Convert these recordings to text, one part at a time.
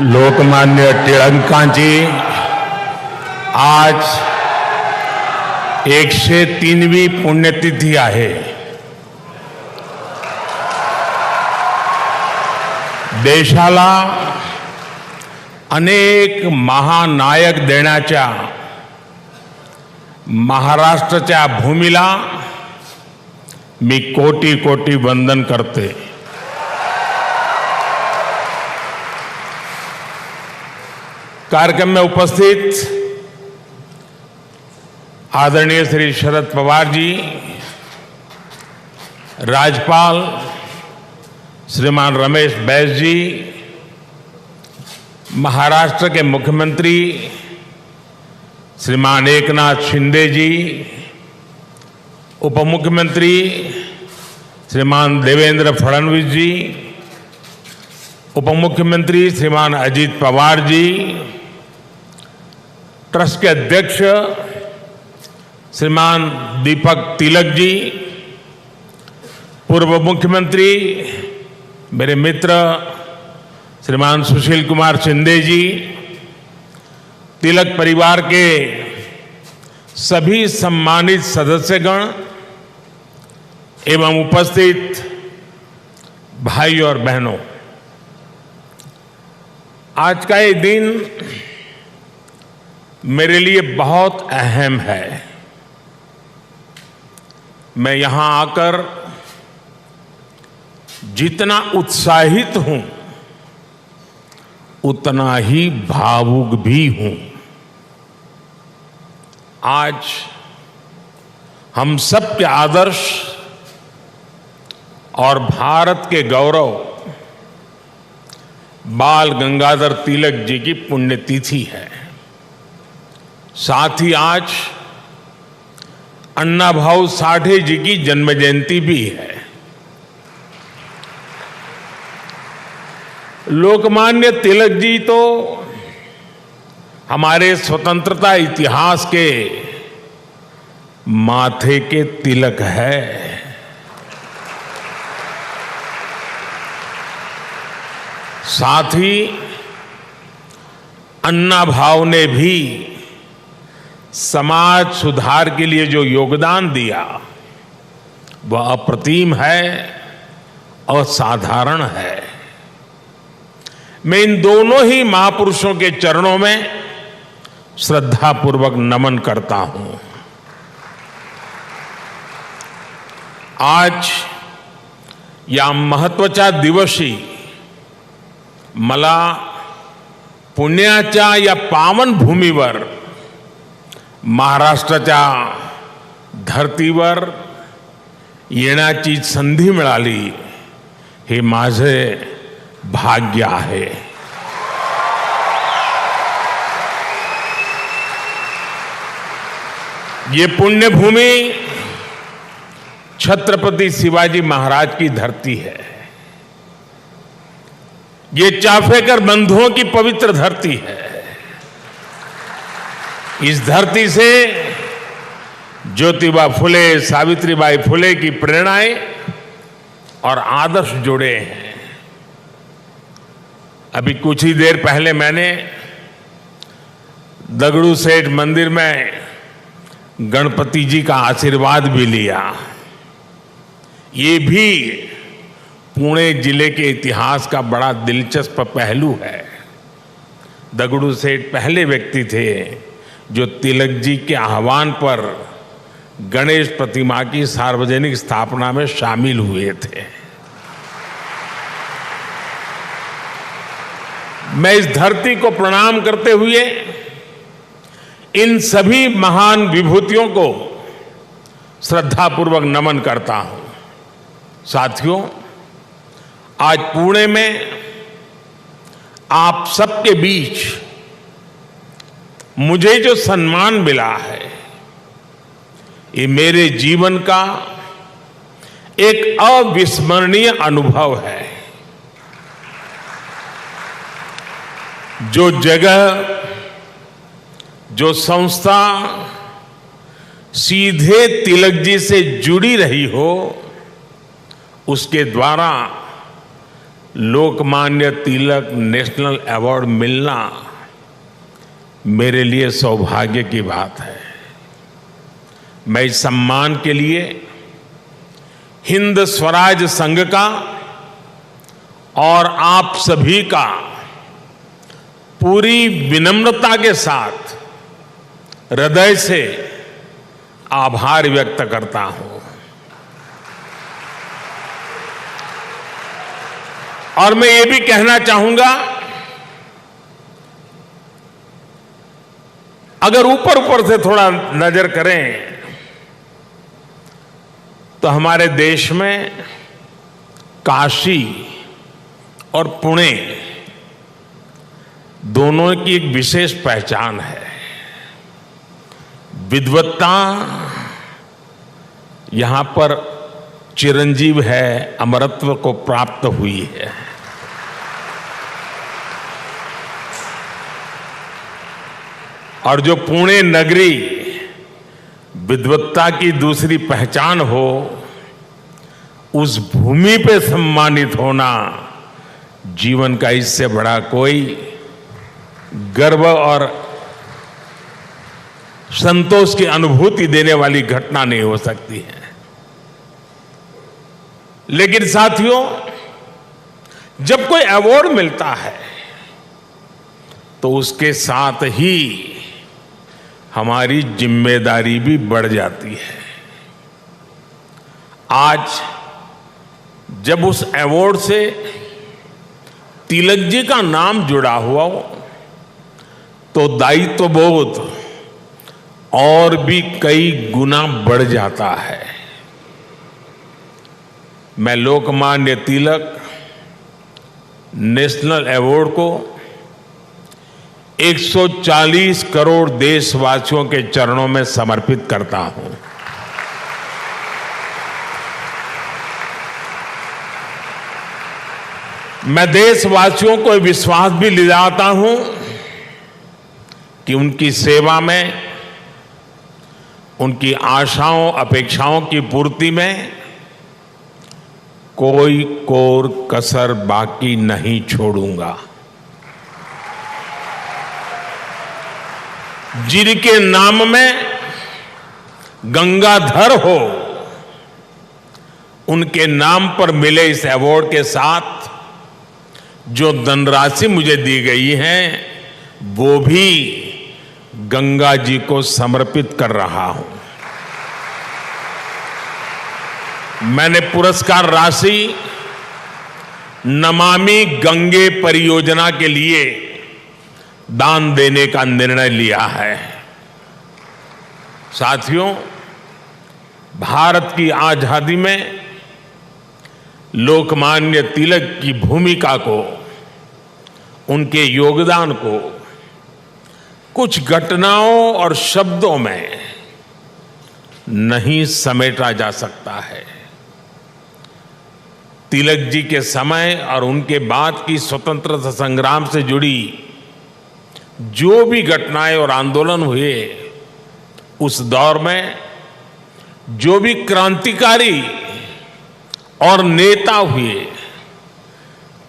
लोकमान्य टिळकांची आज 103वी पुण्यतिथी आहे. देशाला अनेक महानायक देण्याच्या महाराष्ट्राच्या भूमीला मी कोटी कोटी वंदन करते. कार्यक्रम में उपस्थित आदरणीय श्री शरद पवार जी, राज्यपाल श्रीमान रमेश बैस जी, महाराष्ट्र के मुख्यमंत्री श्रीमान एकनाथ शिंदे जी, उप मुख्यमंत्री श्रीमान देवेंद्र फडणवीस जी, उप मुख्यमंत्री श्रीमान अजीत पवार जी, ट्रस्ट के अध्यक्ष श्रीमान दीपक तिलक जी, पूर्व मुख्यमंत्री मेरे मित्र श्रीमान सुशील कुमार शिंदे जी, तिलक परिवार के सभी सम्मानित सदस्यगण एवं उपस्थित भाई और बहनों, आज का ये दिन मेरे लिए बहुत अहम है. मैं यहां आकर जितना उत्साहित हूं उतना ही भावुक भी हूं. आज हम सब के आदर्श और भारत के गौरव बाल गंगाधर तिलक जी की पुण्यतिथि है. साथ ही आज अन्ना भाऊ साठे जी की जन्म जयंती भी है. लोकमान्य तिलक जी तो हमारे स्वतंत्रता इतिहास के माथे के तिलक है. साथ ही अन्ना भाऊ ने भी समाज सुधार के लिए जो योगदान दिया वह अप्रतिम है, असाधारण है. मैं इन दोनों ही महापुरुषों के चरणों में श्रद्धापूर्वक नमन करता हूं. आज या महत्वाचा दिवशी मला पुण्याच्या या पावन भूमीवर महाराष्ट्राच्या धर्तीवर येण्याची संधी मिळाली, हे माझे भाग्य आहे. ये पुण्यभूमि छत्रपति शिवाजी महाराज की धरती है. ये चाफेकर बंधुओं की पवित्र धरती है. इस धरती से ज्योतिबा फुले, सावित्रीबाई फुले की प्रेरणाएं और आदर्श जुड़े हैं. अभी कुछ ही देर पहले मैंने दगड़ू सेठ मंदिर में गणपति जी का आशीर्वाद भी लिया. ये भी पुणे जिले के इतिहास का बड़ा दिलचस्प पहलू है. दगड़ू सेठ पहले व्यक्ति थे जो तिलक जी के आह्वान पर गणेश प्रतिमा की सार्वजनिक स्थापना में शामिल हुए थे. मैं इस धरती को प्रणाम करते हुए इन सभी महान विभूतियों को श्रद्धापूर्वक नमन करता हूं. साथियों, आज पुणे में आप सबके बीच मुझे जो सम्मान मिला है, ये मेरे जीवन का एक अविस्मरणीय अनुभव है. जो जगह, जो संस्था सीधे तिलक जी से जुड़ी रही हो, उसके द्वारा लोकमान्य तिलक नेशनल अवार्ड मिलना मेरे लिए सौभाग्य की बात है। मैं इस सम्मान के लिए हिंद स्वराज संघ का और आप सभी का पूरी विनम्रता के साथ हृदय से आभार व्यक्त करता हूं। और मैं ये भी कहना चाहूंगा, अगर ऊपर ऊपर से थोड़ा नजर करें तो हमारे देश में काशी और पुणे दोनों की एक विशेष पहचान है। विद्वत्ता यहां पर चिरंजीव है, अमरत्व को प्राप्त हुई है। और जो पुणे नगरी विद्वत्ता की दूसरी पहचान हो, उस भूमि पे सम्मानित होना जीवन का इससे बड़ा कोई गर्व और संतोष की अनुभूति देने वाली घटना नहीं हो सकती है। लेकिन साथियों, जब कोई अवार्ड मिलता है तो उसके साथ ही हमारी जिम्मेदारी भी बढ़ जाती है। आज जब उस अवार्ड से तिलक जी का नाम जुड़ा हुआ हो तो दायित्व बोध और भी कई गुना बढ़ जाता है। मैं लोकमान्य तिलक नेशनल अवार्ड को 140 करोड़ देशवासियों के चरणों में समर्पित करता हूं। मैं देशवासियों को विश्वास भी दिलाता हूं कि उनकी सेवा में, उनकी आशाओं अपेक्षाओं की पूर्ति में कोई कोर कसर बाकी नहीं छोड़ूंगा। जिनके नाम में गंगाधर हो, उनके नाम पर मिले इस अवार्ड के साथ जो धनराशि मुझे दी गई है वो भी गंगा जी को समर्पित कर रहा हूं। मैंने पुरस्कार राशि नमामि गंगे परियोजना के लिए दान देने का निर्णय लिया है। साथियों, भारत की आजादी में लोकमान्य तिलक की भूमिका को, उनके योगदान को कुछ घटनाओं और शब्दों में नहीं समेटा जा सकता है। तिलक जी के समय और उनके बाद की स्वतंत्रता संग्राम से जुड़ी जो भी घटनाएं और आंदोलन हुए, उस दौर में जो भी क्रांतिकारी और नेता हुए,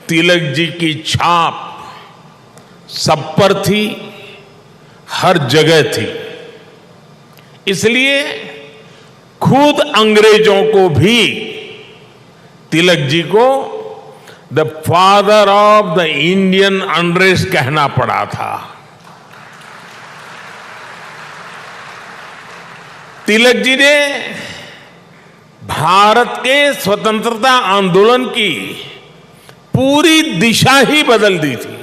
तिलक जी की छाप सब पर थी, हर जगह थी। इसलिए खुद अंग्रेजों को भी तिलक जी को the father of the Indian unrest कहना पड़ा था। तिलक जी ने भारत के स्वतंत्रता आंदोलन की पूरी दिशा ही बदल दी थी।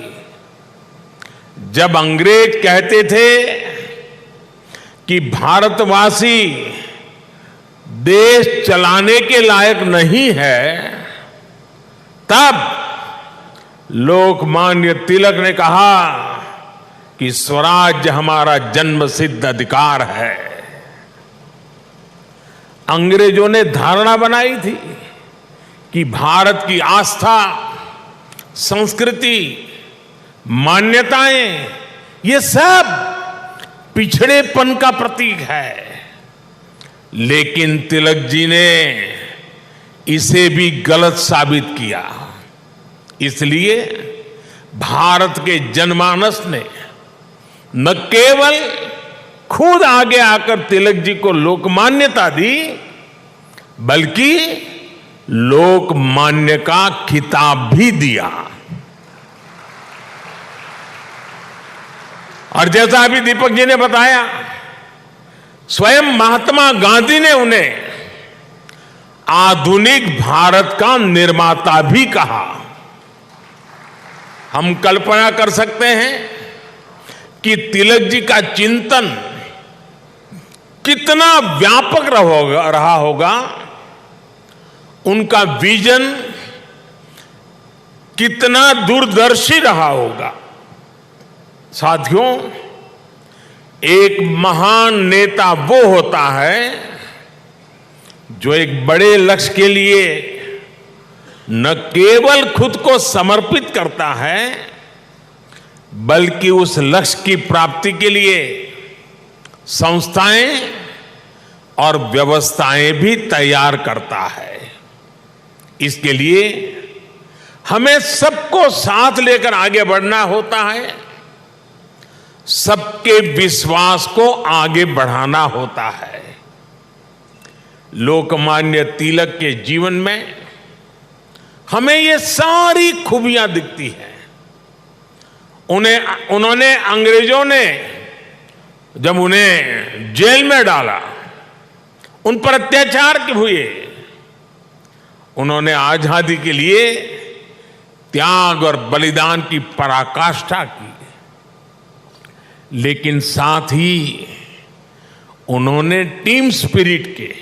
जब अंग्रेज कहते थे कि भारतवासी देश चलाने के लायक नहीं है, तब लोकमान्य तिलक ने कहा कि स्वराज्य हमारा जन्मसिद्ध अधिकार है। अंग्रेजों ने धारणा बनाई थी कि भारत की आस्था, संस्कृति, मान्यताएं, ये सब पिछड़ेपन का प्रतीक है। लेकिन तिलक जी ने इसे भी गलत साबित किया। इसलिए भारत के जनमानस ने न केवल खुद आगे आकर तिलक जी को लोकमान्यता दी, बल्कि लोकमान्य का खिताब भी दिया। और जैसा अभी दीपक जी ने बताया, स्वयं महात्मा गांधी ने उन्हें आधुनिक भारत का निर्माता भी कहा। हम कल्पना कर सकते हैं कि तिलक जी का चिंतन कितना व्यापक रहा होगा, उनका विजन कितना दूरदर्शी रहा होगा। साथियों, एक महान नेता वो होता है जो एक बड़े लक्ष्य के लिए न केवल खुद को समर्पित करता है, बल्कि उस लक्ष्य की प्राप्ति के लिए संस्थाएं और व्यवस्थाएं भी तैयार करता है। इसके लिए हमें सबको साथ लेकर आगे बढ़ना होता है, सबके विश्वास को आगे बढ़ाना होता है। लोकमान्य तिलक के जीवन में हमें ये सारी खूबियां दिखती हैं। उन्होंने अंग्रेजों ने जब उन्हें जेल में डाला, उन पर अत्याचार हुए, उन्होंने आजादी के लिए त्याग और बलिदान की पराकाष्ठा की, लेकिन साथ ही उन्होंने टीम स्पिरिट के,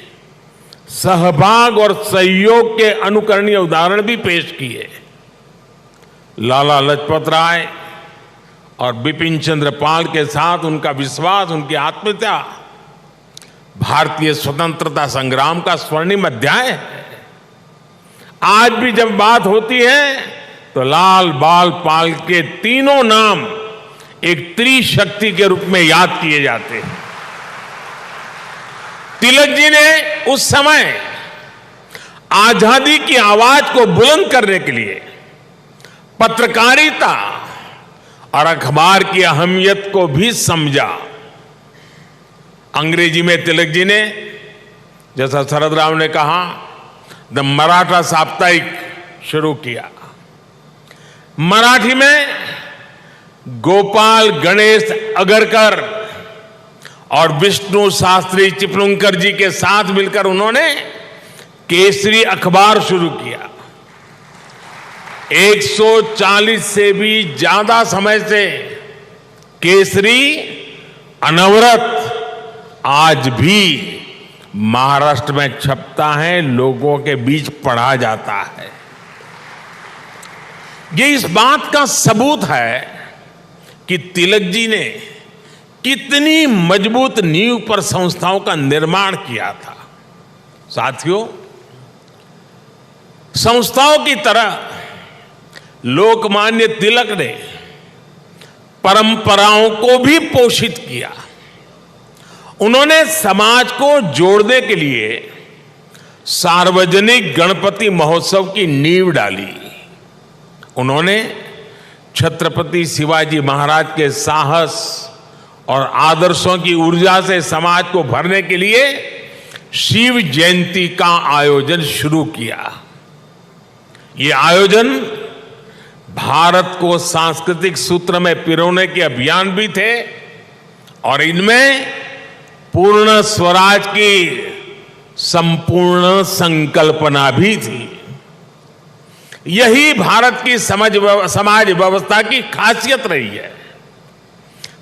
सहभाग और सहयोग के अनुकरणीय उदाहरण भी पेश किए। लाला लाजपत राय और बिपिन चंद्र पाल के साथ उनका विश्वास, उनकी आत्मीयता भारतीय स्वतंत्रता संग्राम का स्वर्णिम अध्याय है। आज भी जब बात होती है तो लाल बाल पाल के तीनों नाम एक त्रिशक्ति के रूप में याद किए जाते हैं। तिलक जी ने उस समय आजादी की आवाज को बुलंद करने के लिए पत्रकारिता और अखबार की अहमियत को भी समझा। अंग्रेजी में तिलक जी ने, जैसा शरद राव ने कहा, द मराठा साप्ताहिक शुरू किया। मराठी में गोपाल गणेश अगरकर और विष्णु शास्त्री चिपलुंकर जी के साथ मिलकर उन्होंने केसरी अखबार शुरू किया। 140 से भी ज्यादा समय से केसरी अनवरत आज भी महाराष्ट्र में छपता है, लोगों के बीच पढ़ा जाता है। ये इस बात का सबूत है कि तिलक जी ने कितनी मजबूत नींव पर संस्थाओं का निर्माण किया था। साथियों, संस्थाओं की तरह लोकमान्य तिलक ने परंपराओं को भी पोषित किया। उन्होंने समाज को जोड़ने के लिए सार्वजनिक गणपति महोत्सव की नींव डाली। उन्होंने छत्रपति शिवाजी महाराज के साहस और आदर्शों की ऊर्जा से समाज को भरने के लिए शिव जयंती का आयोजन शुरू किया। ये आयोजन भारत को सांस्कृतिक सूत्र में पिरोने के अभियान भी थे और इनमें पूर्ण स्वराज की संपूर्ण संकल्पना भी थी। यही भारत की समाज व्यवस्था की खासियत रही है।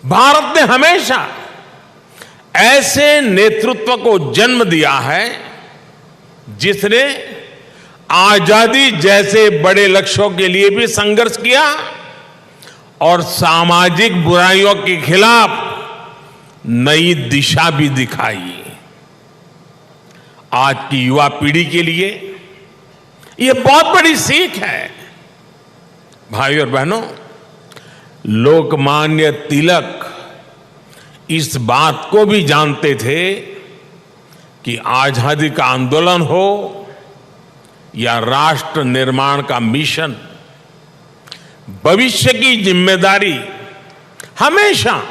भारत ने हमेशा ऐसे नेतृत्व को जन्म दिया है जिसने आजादी जैसे बड़े लक्ष्यों के लिए भी संघर्ष किया और सामाजिक बुराइयों के खिलाफ नई दिशा भी दिखाई। आज की युवा पीढ़ी के लिए यह बहुत बड़ी सीख है। भाइयों और बहनों, लोकमान्य तिलक इस बात को भी जानते थे कि आजादी का आंदोलन हो या राष्ट्र निर्माण का मिशन, भविष्य की जिम्मेदारी हमेशा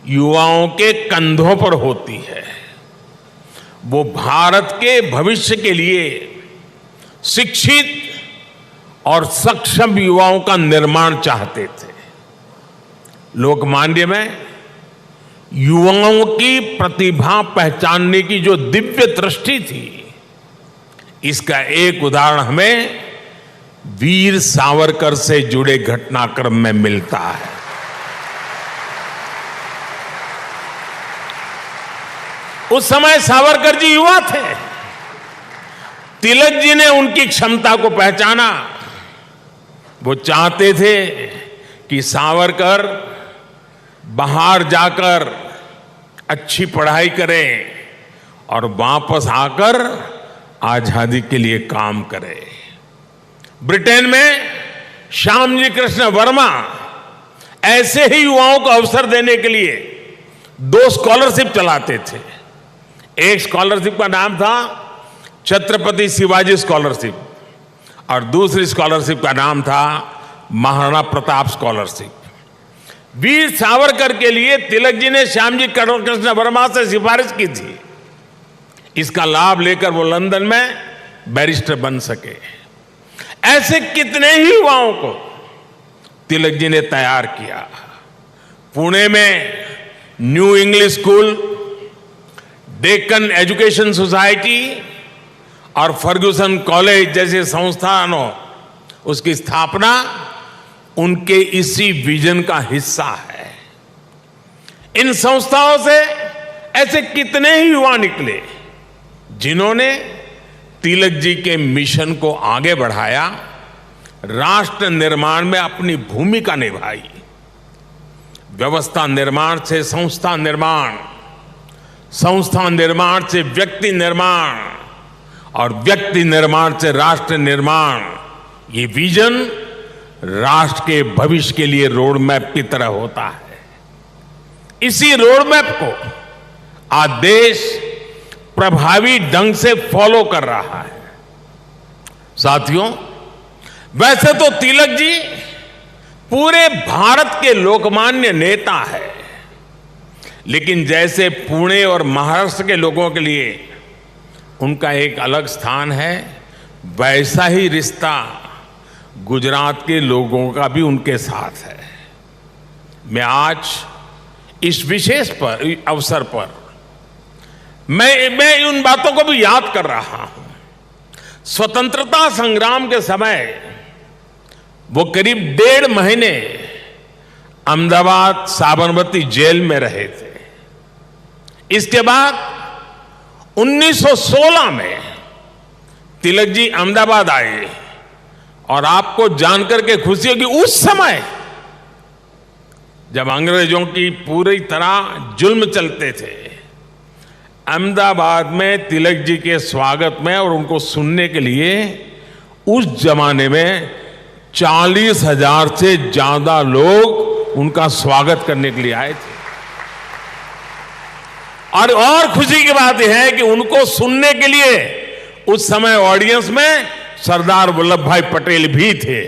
युवाओं के कंधों पर होती है। वो भारत के भविष्य के लिए शिक्षित और सक्षम युवाओं का निर्माण चाहते थे। लोकमान्य में युवाओं की प्रतिभा पहचानने की जो दिव्य दृष्टि थी, इसका एक उदाहरण हमें वीर सावरकर से जुड़े घटनाक्रम में मिलता है। उस समय सावरकर जी युवा थे। तिलक जी ने उनकी क्षमता को पहचाना। वो चाहते थे कि सावरकर बाहर जाकर अच्छी पढ़ाई करें और वापस आकर आजादी के लिए काम करें। ब्रिटेन में श्यामजी कृष्ण वर्मा ऐसे ही युवाओं को अवसर देने के लिए 2 स्कॉलरशिप चलाते थे। एक स्कॉलरशिप का नाम था छत्रपति शिवाजी स्कॉलरशिप और दूसरी स्कॉलरशिप का नाम था महाराणा प्रताप स्कॉलरशिप। वीर सावरकर के लिए तिलक जी ने श्यामजी कृष्ण वर्मा से सिफारिश की थी। इसका लाभ लेकर वो लंदन में बैरिस्टर बन सके। ऐसे कितने ही युवाओं को तिलक जी ने तैयार किया। पुणे में new English school, Deccan education society और फर्ग्यूसन कॉलेज जैसे संस्थानों, उसकी स्थापना उनके इसी विजन का हिस्सा है। इन संस्थाओं से ऐसे कितने ही युवा निकले जिन्होंने तिलक जी के मिशन को आगे बढ़ाया, राष्ट्र निर्माण में अपनी भूमिका निभाई। व्यवस्था निर्माण से संस्था निर्माण, संस्था निर्माण से व्यक्ति निर्माण और व्यक्ति निर्माण से राष्ट्र निर्माण, ये विजन राष्ट्र के भविष्य के लिए रोड मैप की तरह होता है। इसी रोड मैप को आज देश प्रभावी ढंग से फॉलो कर रहा है। साथियों, वैसे तो तिलक जी पूरे भारत के लोकमान्य नेता है, लेकिन जैसे पुणे और महाराष्ट्र के लोगों के लिए उनका एक अलग स्थान है, वैसा ही रिश्ता गुजरात के लोगों का भी उनके साथ है। मैं आज इस विशेष अवसर पर मैं उन बातों को भी याद कर रहा हूं। स्वतंत्रता संग्राम के समय वो करीब 1.5 महीने अहमदाबाद साबरमती जेल में रहे थे। इसके बाद 1916 में तिलक जी अहमदाबाद आए और आपको जानकर के खुशी होगी, उस समय जब अंग्रेजों की पूरी तरह जुल्म चलते थे, अहमदाबाद में तिलक जी के स्वागत में और उनको सुनने के लिए उस जमाने में 40,000 से ज्यादा लोग उनका स्वागत करने के लिए आए थे। और खुशी की बात यह है कि उनको सुनने के लिए उस समय ऑडियंस में सरदार वल्लभ भाई पटेल भी थे।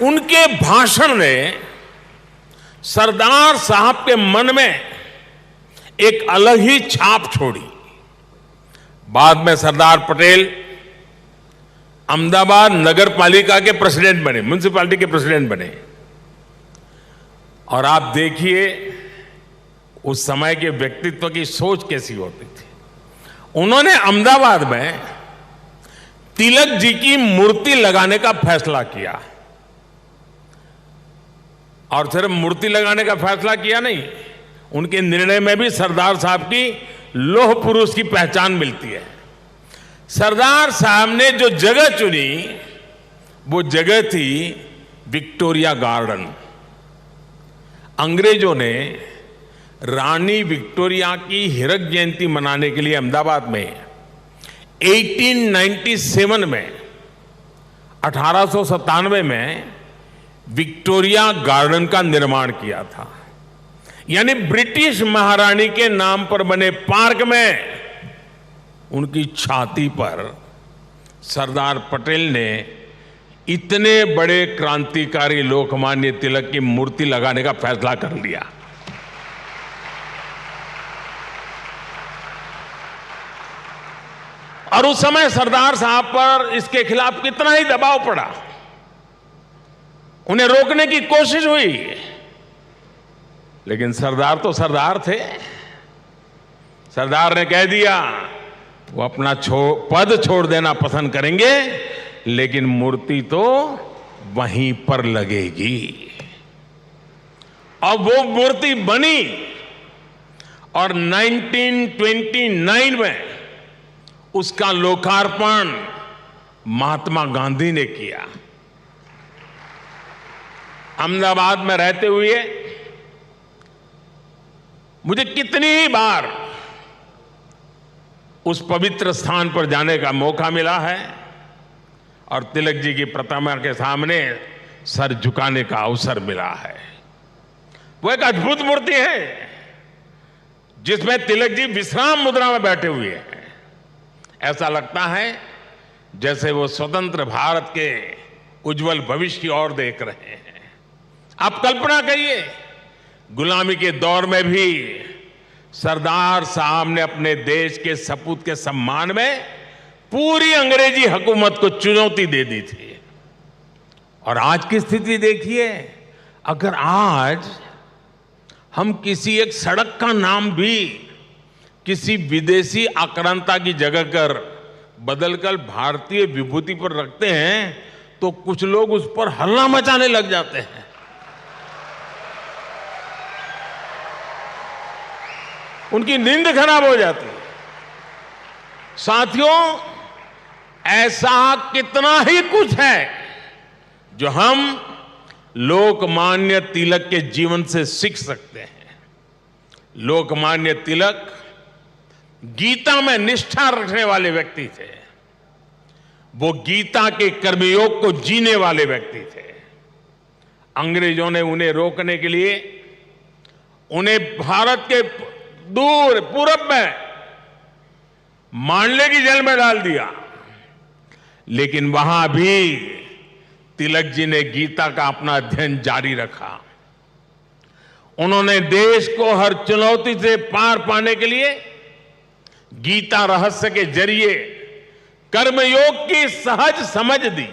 उनके भाषण ने सरदार साहब के मन में एक अलग ही छाप छोड़ी। बाद में सरदार पटेल अहमदाबाद नगर पालिका के प्रेसिडेंट बने, म्युनिसिपैलिटी के प्रेसिडेंट बने। और आप देखिए उस समय के व्यक्तित्व की सोच कैसी होती थी। उन्होंने अहमदाबाद में तिलक जी की मूर्ति लगाने का फैसला किया। और सिर्फ मूर्ति लगाने का फैसला किया नहीं, उनके निर्णय में भी सरदार साहब की लौह पुरुष की पहचान मिलती है। सरदार साहब ने जो जगह चुनी वो जगह थी विक्टोरिया गार्डन। अंग्रेजों ने रानी विक्टोरिया की हीरक जयंती मनाने के लिए अहमदाबाद में 1897 में 1897 में विक्टोरिया गार्डन का निर्माण किया था। यानी ब्रिटिश महारानी के नाम पर बने पार्क में उनकी छाती पर सरदार पटेल ने इतने बड़े क्रांतिकारी लोकमान्य तिलक की मूर्ति लगाने का फैसला कर लिया। और उस समय सरदार साहब पर इसके खिलाफ कितना ही दबाव पड़ा, उन्हें रोकने की कोशिश हुई, लेकिन सरदार तो सरदार थे। सरदार ने कह दिया वो अपना पद छोड़ देना पसंद करेंगे, लेकिन मूर्ति तो वहीं पर लगेगी। और वो मूर्ति बनी और 1929 में उसका लोकार्पण महात्मा गांधी ने किया। अहमदाबाद में रहते हुए मुझे कितनी ही बार उस पवित्र स्थान पर जाने का मौका मिला है और तिलक जी की प्रतिमा के सामने सर झुकाने का अवसर मिला है। वो एक अद्भुत मूर्ति है जिसमें तिलक जी विश्राम मुद्रा में बैठे हुए हैं। ऐसा लगता है जैसे वो स्वतंत्र भारत के उज्जवल भविष्य की ओर देख रहे हैं। आप कल्पना करिए, गुलामी के दौर में भी सरदार साहब ने अपने देश के सपूत के सम्मान में पूरी अंग्रेजी हुकूमत को चुनौती दे दी थी। और आज की स्थिति देखिए, अगर आज हम किसी एक सड़क का नाम भी किसी विदेशी आक्रांता की जगह कर बदलकर भारतीय विभूति पर रखते हैं तो कुछ लोग उस पर हल्ला मचाने लग जाते हैं। उनकी नींद खराब हो जाती है। साथियों, ऐसा कितना ही कुछ है जो हम लोकमान्य तिलक के जीवन से सीख सकते हैं। लोकमान्य तिलक गीता में निष्ठा रखने वाले व्यक्ति थे। वो गीता के कर्मयोग को जीने वाले व्यक्ति थे। अंग्रेजों ने उन्हें रोकने के लिए उन्हें भारत के दूर पूरब में मांडले की जेल में डाल दिया, लेकिन वहां भी तिलक जी ने गीता का अपना अध्ययन जारी रखा। उन्होंने देश को हर चुनौती से पार पाने के लिए गीता रहस्य के जरिए कर्मयोग की सहज समझ दी,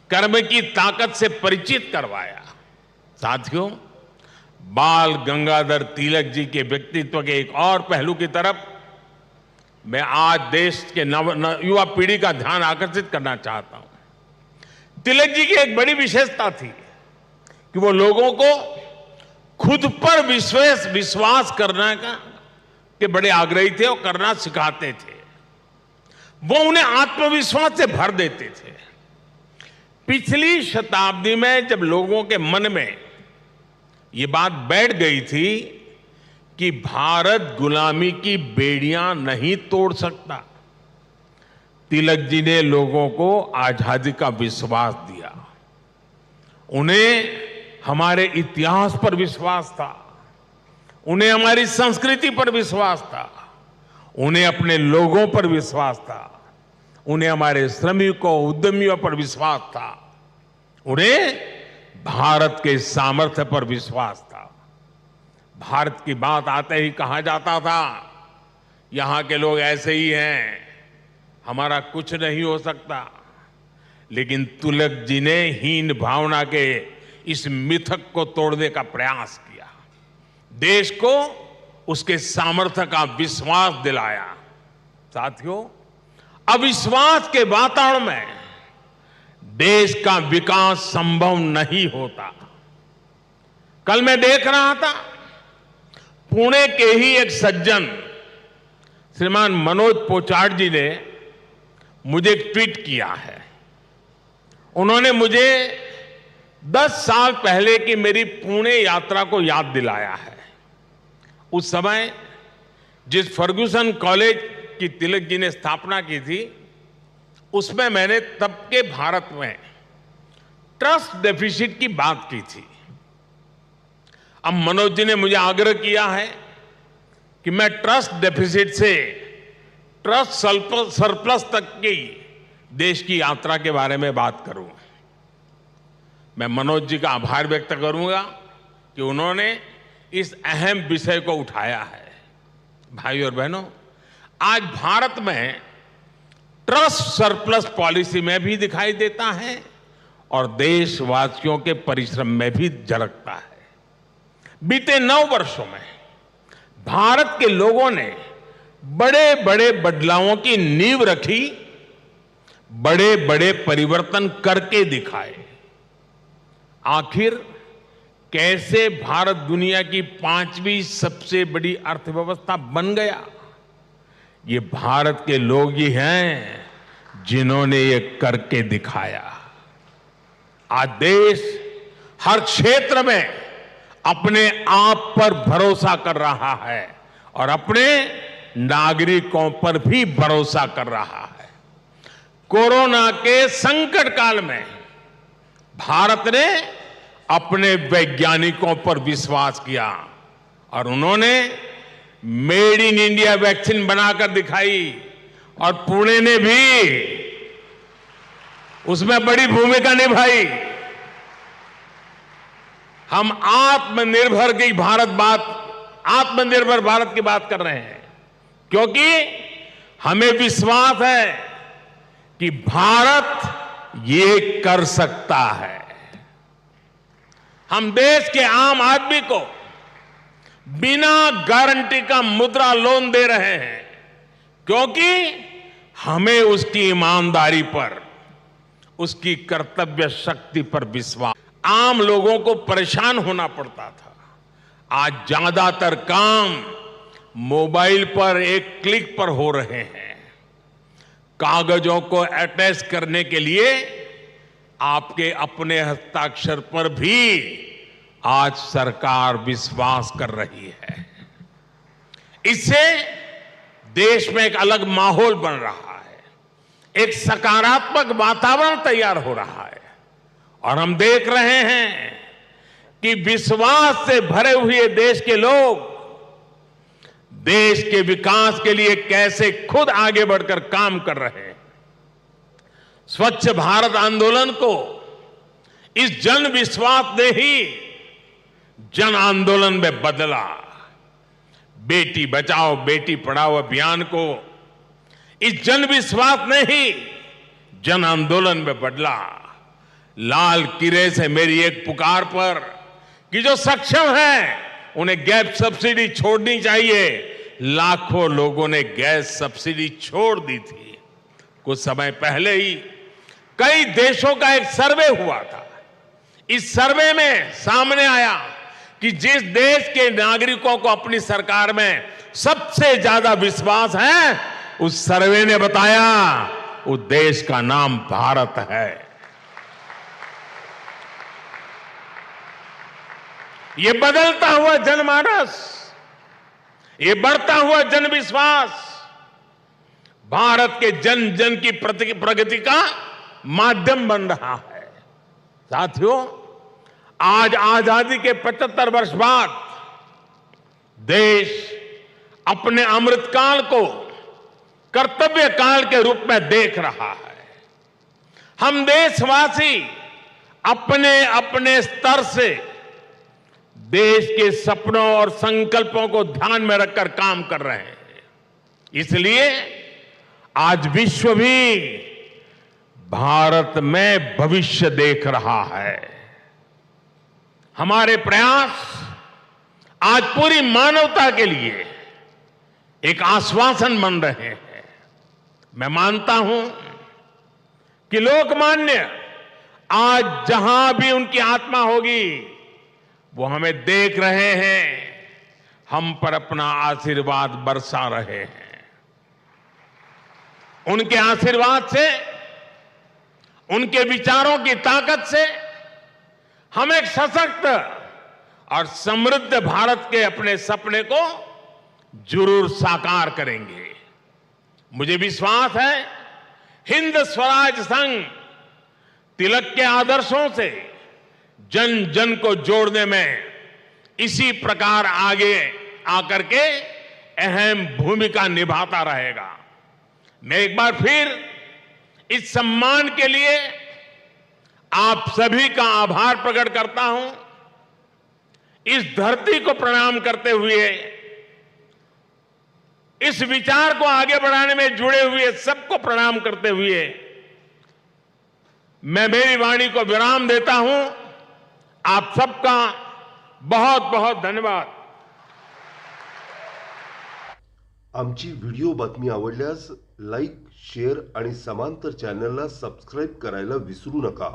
कर्म की ताकत से परिचित करवाया। साथियों, बाल गंगाधर तिलक जी के व्यक्तित्व के एक और पहलू की तरफ मैं आज देश के युवा पीढ़ी का ध्यान आकर्षित करना चाहता हूं। तिलक जी की एक बड़ी विशेषता थी कि वो लोगों को खुद पर विश्वास करने के बड़े आग्रही थे और करना सिखाते थे। वो उन्हें आत्मविश्वास से भर देते थे। पिछली शताब्दी में जब लोगों के मन में ये बात बैठ गई थी कि भारत गुलामी की बेड़ियां नहीं तोड़ सकता, तिलक जी ने लोगों को आजादी का विश्वास दिया। उन्हें हमारे इतिहास पर विश्वास था, उन्हें हमारी संस्कृति पर विश्वास था, उन्हें अपने लोगों पर विश्वास था, उन्हें हमारे श्रमिकों उद्यमियों पर विश्वास था, उन्हें भारत के सामर्थ्य पर विश्वास था। भारत की बात आते ही कहा जाता था यहां के लोग ऐसे ही हैं, हमारा कुछ नहीं हो सकता। लेकिन तिलक जी ने हीन भावना के इस मिथक को तोड़ने का प्रयास किया, देश को उसके सामर्थ्य का विश्वास दिलाया। साथियों, अविश्वास के वातावरण में देश का विकास संभव नहीं होता। कल मैं देख रहा था, पुणे के ही एक सज्जन श्रीमान मनोज पोचाट जी ने मुझे एक ट्वीट किया है। उन्होंने मुझे 10 साल पहले की मेरी पुणे यात्रा को याद दिलाया है। उस समय जिस फर्ग्यूसन कॉलेज की तिलक जी ने स्थापना की थी, उसमें मैंने तब के भारत में ट्रस्ट डेफिसिट की बात की थी। अब मनोज जी ने मुझे आग्रह किया है कि मैं ट्रस्ट डेफिसिट से ट्रस्ट सरप्लस तक की देश की यात्रा के बारे में बात करूं। मैं मनोज जी का आभार व्यक्त करूंगा कि उन्होंने इस अहम विषय को उठाया है। भाई और बहनों, आज भारत में ट्रस्ट सरप्लस पॉलिसी में भी दिखाई देता है और देशवासियों के परिश्रम में भी झलकता है। बीते 9 वर्षों में भारत के लोगों ने बड़े बड़े बदलावों की नींव रखी, बड़े बड़े परिवर्तन करके दिखाए। आखिर कैसे भारत दुनिया की 5वीं सबसे बड़ी अर्थव्यवस्था बन गया? ये भारत के लोग ही हैं जिन्होंने ये करके दिखाया। आज देश हर क्षेत्र में अपने आप पर भरोसा कर रहा है और अपने नागरिकों पर भी भरोसा कर रहा है। कोरोना के संकट काल में भारत ने अपने वैज्ञानिकों पर विश्वास किया और उन्होंने मेड इन इंडिया वैक्सीन बनाकर दिखाई और पुणे ने भी उसमें बड़ी भूमिका निभाई। हम आत्मनिर्भर भारत की बात कर रहे हैं क्योंकि हमें विश्वास है कि भारत ये कर सकता है। हम देश के आम आदमी को बिना गारंटी का मुद्रा लोन दे रहे हैं क्योंकि हमें उसकी ईमानदारी पर, उसकी कर्तव्य शक्ति पर विश्वास। आम लोगों को परेशान होना पड़ता था, आज ज्यादातर काम मोबाइल पर एक क्लिक पर हो रहे हैं। कागजों को अटैच करने के लिए आपके अपने हस्ताक्षर पर भी आज सरकार विश्वास कर रही है। इससे देश में एक अलग माहौल बन रहा है, एक सकारात्मक वातावरण तैयार हो रहा है और हम देख रहे हैं कि विश्वास से भरे हुए देश के लोग देश के विकास के लिए कैसे खुद आगे बढ़कर काम कर रहे हैं। स्वच्छ भारत आंदोलन को इस जन विश्वास ने ही जन आंदोलन में बदला। बेटी बचाओ बेटी पढ़ाओ अभियान को इस जन विश्वास ने ही जन आंदोलन में बदला। लाल किले से मेरी एक पुकार पर कि जो सक्षम हैं उन्हें गैस सब्सिडी छोड़नी चाहिए, लाखों लोगों ने गैस सब्सिडी छोड़ दी थी। कुछ समय पहले ही कई देशों का एक सर्वे हुआ था। इस सर्वे में सामने आया कि जिस देश के नागरिकों को अपनी सरकार में सबसे ज्यादा विश्वास है, उस सर्वे ने बताया उस देश का नाम भारत है। ये बदलता हुआ जनमानस, ये बढ़ता हुआ जनविश्वास भारत के जन जन की प्रगति का माध्यम बन रहा है। साथियों, आज आजादी के 75 वर्ष बाद देश अपने अमृतकाल को कर्तव्य काल के रूप में देख रहा है। हम देशवासी अपने अपने स्तर से देश के सपनों और संकल्पों को ध्यान में रखकर काम कर रहे हैं। इसलिए आज विश्व भी भारत में भविष्य देख रहा है। हमारे प्रयास आज पूरी मानवता के लिए एक आश्वासन बन रहे हैं। मैं मानता हूं कि लोकमान्य आज जहां भी उनकी आत्मा होगी वो हमें देख रहे हैं, हम पर अपना आशीर्वाद बरसा रहे हैं। उनके आशीर्वाद से, उनके विचारों की ताकत से हम एक सशक्त और समृद्ध भारत के अपने सपने को जरूर साकार करेंगे। मुझे विश्वास है हिंद स्वराज संघ तिलक के आदर्शों से जन जन को जोड़ने में इसी प्रकार आगे आकर के अहम भूमिका निभाता रहेगा। मैं एक बार फिर इस सम्मान के लिए आप सभी का आभार प्रकट करता हूं। इस धरती को प्रणाम करते हुए, इस विचार को आगे बढ़ाने में जुड़े हुए सबको प्रणाम करते हुए मैं मेरी वाणी को विराम देता हूं। आप सबका बहुत बहुत धन्यवाद। आमची व्हिडिओ बातमी आवडल्यास लाईक, शेअर आणि समांतर चॅनलला सबस्क्राईब करायला विसरू नका।